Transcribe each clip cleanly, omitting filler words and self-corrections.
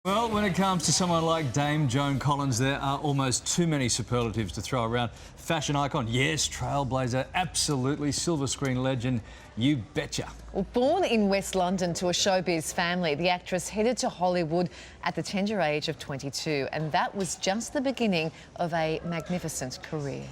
Well, when it comes to someone like Dame Joan Collins, there are almost too many superlatives to throw around. Fashion icon, yes. Trailblazer, absolutely. Silver screen legend, you betcha. Well, born in West London to a showbiz family, the actress headed to Hollywood at the tender age of 22, and that was just the beginning of a magnificent career.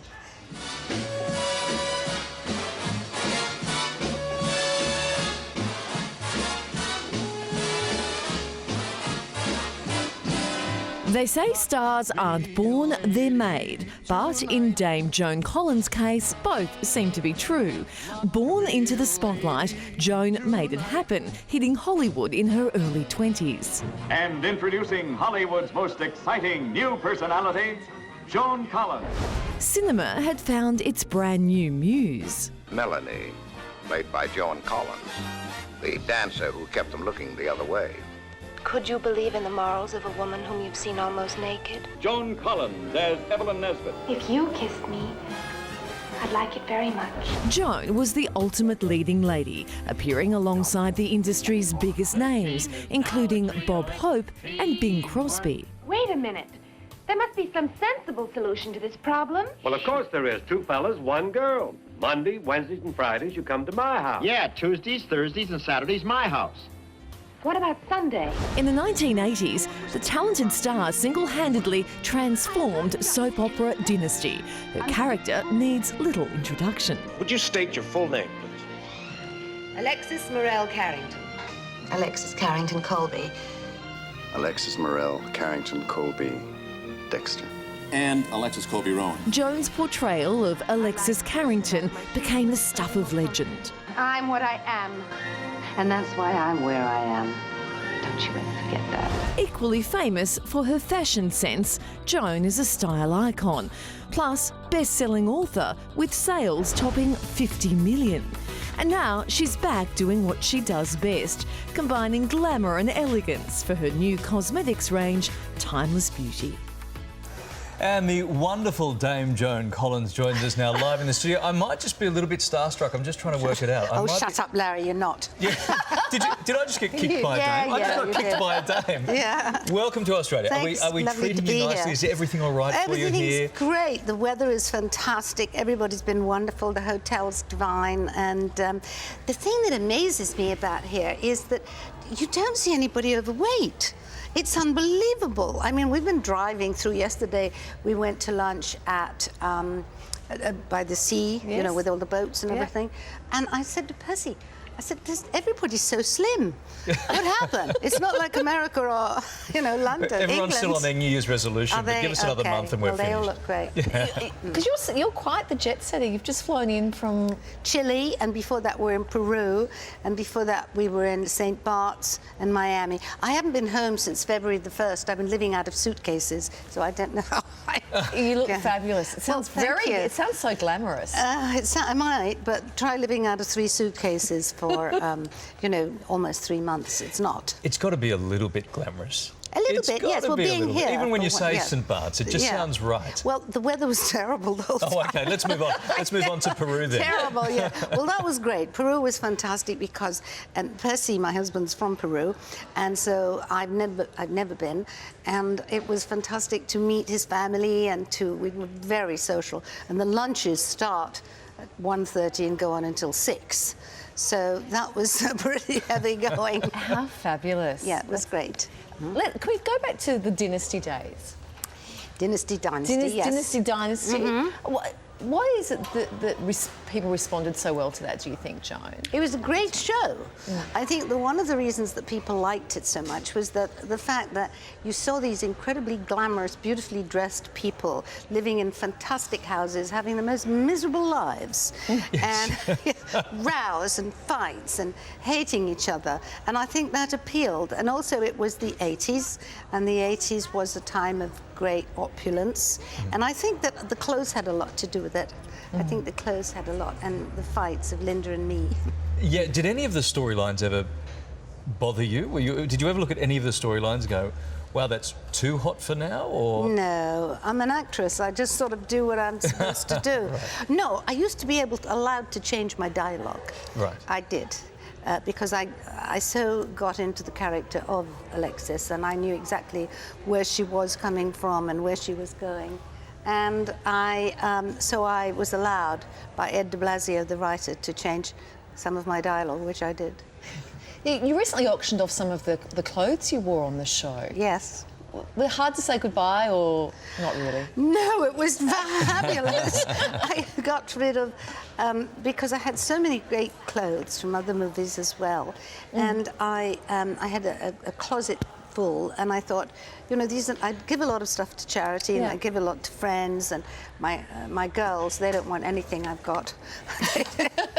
They say stars aren't born, they're made. But in Dame Joan Collins' case, both seem to be true. Born into the spotlight, Joan made it happen, hitting Hollywood in her early 20s. And introducing Hollywood's most exciting new personality, Joan Collins. Cinema had found its brand new muse. Melanie, played by Joan Collins, the dancer who kept them looking the other way. Could you believe in the morals of a woman whom you've seen almost naked? Joan Collins as Evelyn Nesbit. If you kissed me, I'd like it very much. Joan was the ultimate leading lady, appearing alongside the industry's biggest names, including Bob Hope and Bing Crosby. Wait a minute. There must be some sensible solution to this problem. Well, of course there is. Two fellas, one girl. Monday, Wednesdays, and Fridays, you come to my house. Yeah, Tuesdays, Thursdays, and Saturdays, my house. What about Sunday? In the 1980s, the talented star single-handedly transformed soap opera Dynasty. Her character needs little introduction. Would you state your full name, please? Alexis Carrington. Alexis Carrington Colby. Alexis Carrington Colby Dexter. And Alexis Colby Rowan. Joan's portrayal of Alexis Carrington became the stuff of legend. I'm what I am. And that's why I'm where I am. Don't you ever forget that. Equally famous for her fashion sense, Joan is a style icon. Plus, best-selling author with sales topping 50 million. And now she's back doing what she does best, combining glamour and elegance for her new cosmetics range, Timeless Beauty. And the wonderful Dame Joan Collins joins us now live in the studio. I might just be a little bit starstruck. I'm just trying to work it out. Oh, shut up, Larry, you're not. Yeah. Did I just get kicked by a dame? I just got kicked by a dame. Yeah. Welcome to Australia. Thanks. Are we Lovely treating to you be nicely? here. Is everything all right for you here? Everything's great. The weather is fantastic. Everybody's been wonderful. The hotel's divine. And the thing that amazes me about here is that you don't see anybody overweight. It's unbelievable. I mean, we've been driving through. Yesterday, we went to lunch at by the sea, yes. You know, with all the boats and everything. And I said to Percy, I said, everybody's so slim. What happened? It's not like America or, you know, London, Everyone's England. still on their New Year's resolution, but give us another month and we're finished. They all look great. Because you're quite the jet setter. You've just flown in from Chile, and before that we're in Peru, and before that we were in St. Bart's and Miami. I haven't been home since February the 1st. I've been living out of suitcases, so I don't know how You look fabulous. It sounds It sounds so glamorous. I might, but try living out of 3 suitcases for, you know, almost 3 months. It's not. It's got to be a little bit glamorous. A little bit, yes. Well, being here. Even when you say St. Bart's, it just sounds right. Well, the weather was terrible the whole time. Oh, OK, let's move on. Let's move on to Peru then. Terrible, yeah. Well, that was great. Peru was fantastic because, and Percy, my husband's from Peru, and so I've never been, and it was fantastic to meet his family, and we were very social. And the lunches start at 1:30 and go on until 6. So that was pretty heavy going. How fabulous. Yeah, it was great. Can we go back to the Dynasty days? Dynasty, yes. Dynasty. Mm-hmm. Why is it that people responded so well to that, do you think, Joan? It was a great show. I think that one of the reasons that people liked it so much was that the fact that you saw these incredibly glamorous, beautifully dressed people living in fantastic houses, having the most miserable lives, and rows and fights and hating each other. And I think that appealed. And also it was the 80s, and the 80s was a time of great opulence. And I think that the clothes had a lot to do with it. I think the clothes had a lot, and the fights of Linda and me. Yeah, did any of the storylines ever bother you? Did you ever look at any of the storylines and go, wow, that's too hot for now, or...? No, I'm an actress. I just sort of do what I'm supposed to do. Right. No, I used to be allowed to change my dialogue. Right. I did. because I so got into the character of Alexis, and I knew exactly where she was coming from and where she was going. And so I was allowed by Ed de Blasio, the writer, to change some of my dialogue, which I did. You recently auctioned off some of the clothes you wore on the show. Yes. Were hard to say goodbye, or not really? No, it was fabulous. I got rid of, because I had so many great clothes from other movies as well. And I had a closet full, and I thought, you know, I'd give a lot of stuff to charity, and I give a lot to friends, and my girls, they don't want anything I've got.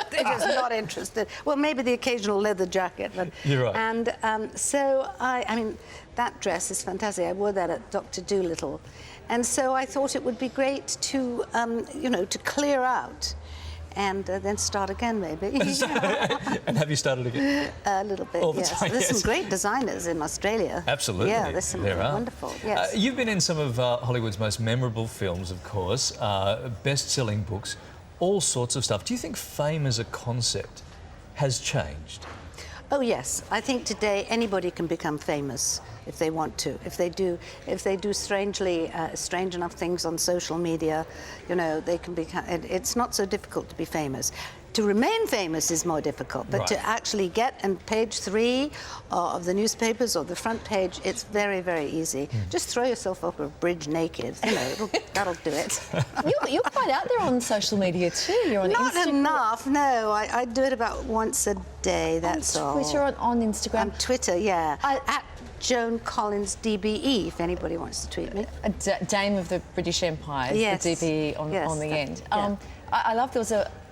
They're just not interested. Well, maybe the occasional leather jacket. But, you're right. And so I mean, that dress is fantastic. I wore that at Dr. Dolittle. And so I thought it would be great to, you know, to clear out and then start again, maybe. And have you started again? A little bit, All the yes. time, There's yes. some great designers in Australia. Absolutely. Yeah, there's some wonderful, yes. You've been in some of Hollywood's most memorable films, of course, best-selling books, all sorts of stuff. Do you think fame as a concept has changed? Oh yes, I think today anybody can become famous if they want to. If they do strange enough things on social media, you know, they can become. It's not so difficult to be famous. To remain famous is more difficult, but to actually get on page 3 of the newspapers or the front page, it's very, very easy. Just throw yourself off a bridge naked, you know, that'll do it. You're quite out there on social media too. You're on Not Instagram. enough, no. I do it about once a day, that's all. On Twitter, on Instagram? On Twitter, yeah. At Joan Collins DBE, if anybody wants to tweet me. A Dame of the British Empire, Yes. the DBE on the end. Yeah. I love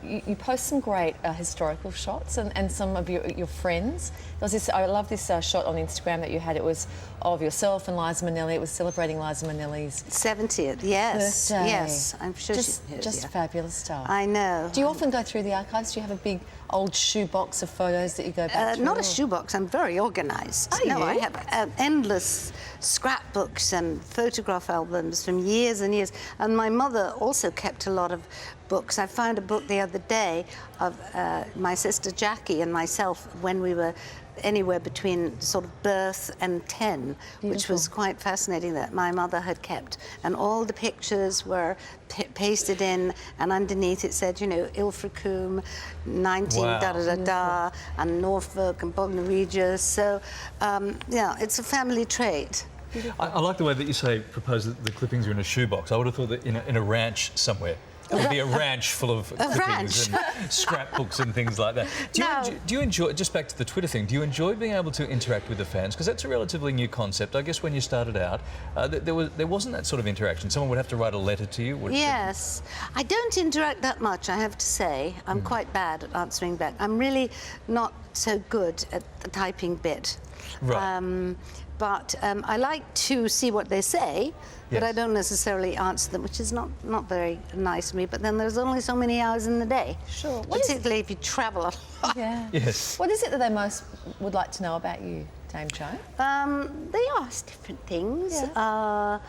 you post some great historical shots and some of your friends. There was this, I love this shot on Instagram that you had. It was of yourself and Liza Minnelli. It was celebrating Liza Minnelli's 70th, yes. birthday. Yes, I'm sure just fabulous stuff. I know. Do you often go through the archives? Do you have a big old shoebox of photos that you go back through? Not a shoebox, I'm very organised. Are No, you? I have endless scrapbooks and photograph albums from years and years. And my mother also kept a lot of books. I found a book the other day of my sister Jackie and myself when we were anywhere between sort of birth and 10, which was quite fascinating, that my mother had kept. And all the pictures were pasted in, and underneath it said, you know, Ilfracombe, 19 da-da-da-da, and Norfolk and Bognor Regis. So, yeah, it's a family trait. I like the way that you say, propose that the clippings are in a shoebox. I would have thought that in a ranch somewhere. It would be a ranch full of clippings and scrapbooks and things like that. Do you enjoy, just back to the Twitter thing, do you enjoy being able to interact with the fans? Because that's a relatively new concept. I guess when you started out, there wasn't that sort of interaction. Someone would have to write a letter to you. Yes. I don't interact that much, I have to say. I'm quite bad at answering back. I'm really not so good at the typing bit. Right. But I like to see what they say, but I don't necessarily answer them, which is not very nice of me. But then there's only so many hours in the day. Sure. Particularly if you travel a lot. Yeah. Yes. What is it that they most would like to know about you, Dame Joan? They ask different things. Yeah.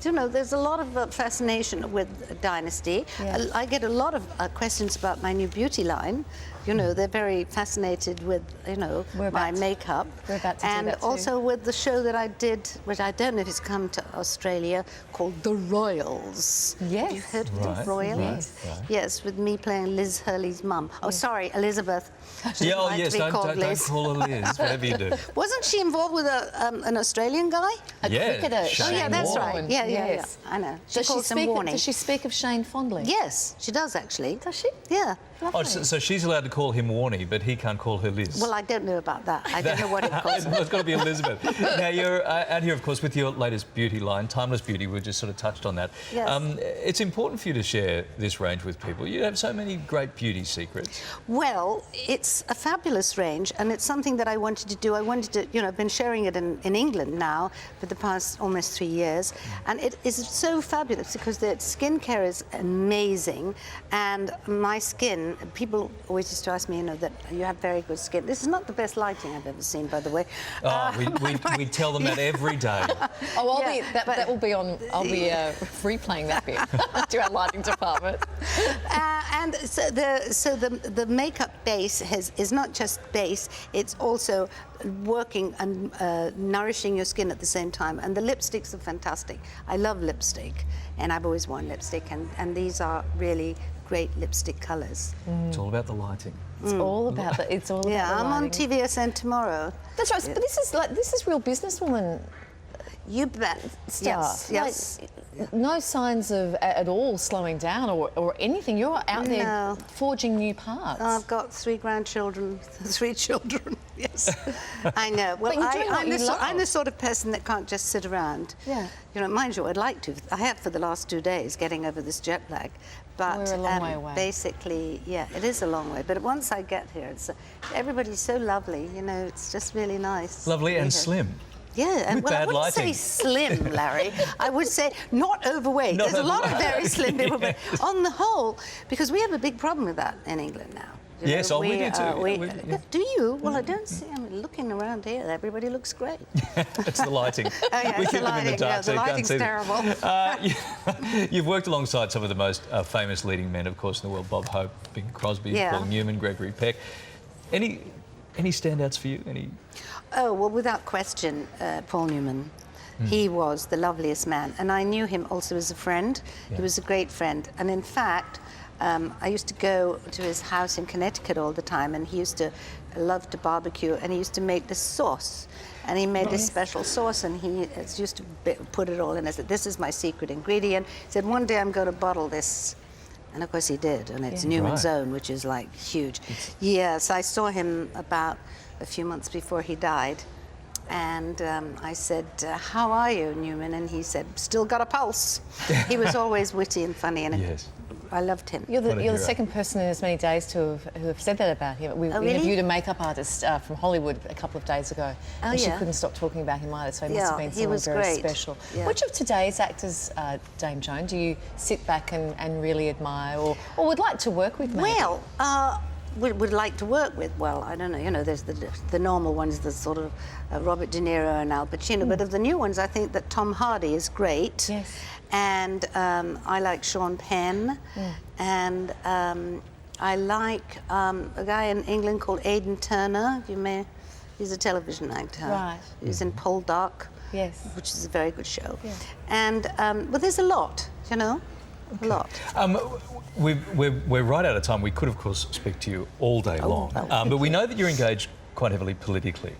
You know, there's a lot of fascination with Dynasty. Yes. I get a lot of questions about my new beauty line. You know, they're very fascinated with, you know, my makeup. We're about to do and that too. also with the show that I did, which I don't know if it's come to Australia, called The Royals. Yes. Have you heard of The Royals? Yes. Yes, with me playing Liz Hurley's mum. Oh, sorry, Elizabeth. Yeah, oh yes, don't call her Liz, whatever you do. Wasn't she involved with an Australian guy? A cricketer. Oh, yeah, that's right. Yeah, yes. I know. Does she speak of Shane fondly? Yes, she does actually. Does she? Yeah. Oh, so she's allowed to call him Warnie, but he can't call her Liz. Well, I don't know about that. I don't know what he calls her. It's got to be Elizabeth. Now, you're out here, of course, with your latest beauty line, Timeless Beauty. We just sort of touched on that. Yes. It's important for you to share this range with people. You have so many great beauty secrets. Well, it's a fabulous range, and it's something that I wanted to do. I wanted to, you know, I've been sharing it in England now for the past almost 3 years, and it is so fabulous because the skincare is amazing, and my skin, people always used to ask me, you know, that you have very good skin. This is not the best lighting I've ever seen, by the way. We tell them that every day. Oh, I'll be replaying that bit to our lighting department. And so the makeup base is not just base, it's also working and nourishing your skin at the same time. And the lipsticks are fantastic. I love lipstick, and I've always worn lipstick, and these are really great lipstick colours. It's all about the lighting. It's all about the. It's all about the I'm on lighting. TVSN tomorrow. That's right. But this is real businesswoman. You bet. Stuff. Yes. No signs of at all slowing down or anything. You're out there forging new paths. I've got 3 grandchildren, 3 children. Yes, I know. Well, I'm the sort of person that can't just sit around. Yeah. You know, mind you, I'd like to. I have for the last 2 days, getting over this jet lag. But we're a long way away. Basically, yeah, it is a long way. But once I get here, everybody's so lovely. You know, it's just really nice. Lovely and slim. Yeah, With well, bad I wouldn't lighting. say slim, Larry. I would say not overweight. There's a lot of very slim people, but on the whole, because we have a big problem with that in England now. Yes, we do too. Do you? Well, I don't see. I'm looking around here. Everybody looks great. It's the lighting. Oh, yeah, we it's keep the them in the lighting. dark, No, so the you can't lighting's see them. terrible. You've worked alongside some of the most famous leading men, of course, in the world: Bob Hope, Bing Crosby, Paul Newman, Gregory Peck. Any standouts for you? Any? Oh, well, without question, Paul Newman. He was the loveliest man, and I knew him also as a friend. Yeah. He was a great friend, and in fact, I used to go to his house in Connecticut all the time, and he used to love to barbecue, and he used to make this sauce, and he made this special sauce, and he used to put it all in. I said, "This is my secret ingredient." He said, "One day I'm going to bottle this." And of course he did, and it's Newman's Own, which is like huge. Yes, I saw him about a few months before he died, and I said, "How are you, Newman?" And he said, "Still got a pulse." He was always witty and funny, and I loved him. You're the second person in as many days who have said that about him. We interviewed a makeup artist from Hollywood a couple of days ago, and she couldn't stop talking about him either, so he must have been someone very special. Yeah. Which of today's actors, Dame Joan, do you sit back and really admire or would like to work with, maybe? Well, would like to work with, well, I don't know, you know, there's the normal ones, the sort of Robert De Niro and Al Pacino, but of the new ones, I think that Tom Hardy is great. Yes. And I like Sean Penn, and I like a guy in England called Aidan Turner. He's a television actor. Right. He's in Poldark, which is a very good show. Yeah. And but there's a lot, you know, a lot. We're right out of time. We could, of course, speak to you all day long, but we know that you're engaged quite heavily politically.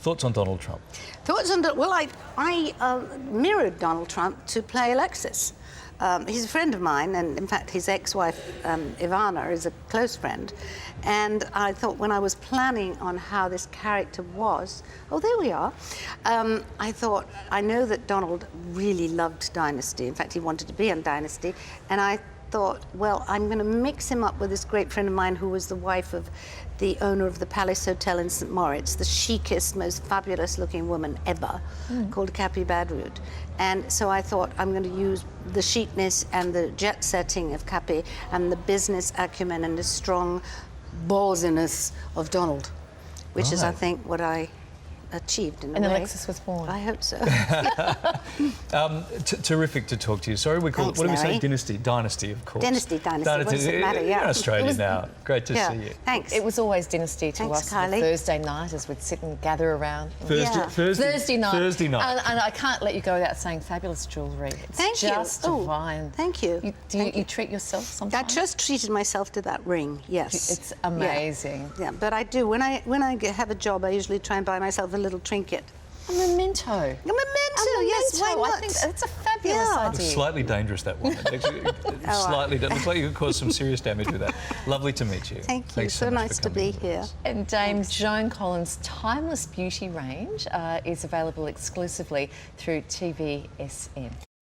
Thoughts on Donald Trump? Thoughts on well, I mirrored Donald Trump to play Alexis. He's a friend of mine, and in fact, his ex-wife Ivana is a close friend. And I thought, when I was planning on how this character was, oh, there we are. I thought, I know that Donald really loved Dynasty. In fact, he wanted to be on Dynasty, and I thought, well, I'm going to mix him up with this great friend of mine who was the wife of the owner of the Palace Hotel in St. Moritz, the chicest, most fabulous-looking woman ever, called Cappy Badrood. And so I thought, I'm going to use the chicness and the jet-setting of Cappy and the business acumen and the strong ballsiness of Donald, which is, I think, what I achieved in a way. And Alexis was born. I hope so. Terrific to talk to you. Sorry, we call it, what do we say? Dynasty, of course. Dynasty. What does it matter? You're in Australia now. Great to see you. Thanks. It was always Dynasty to us on Thursday night as we'd sit and gather around. Thursday night. And I can't let you go without saying fabulous jewellery. It's just divine. Thank you. You treat yourself sometimes? I just treated myself to that ring, yes. It's amazing. Yeah, but I do. When I have a job, I usually try and buy myself a little trinket. A memento. Yes, why not? I think it's a fabulous idea. It's slightly dangerous, that one. Slightly. It looks like you could cause some serious damage with that. Lovely to meet you. Thank you. Thanks so nice to be here. And Dame Joan Collins' Timeless Beauty range is available exclusively through TVSN.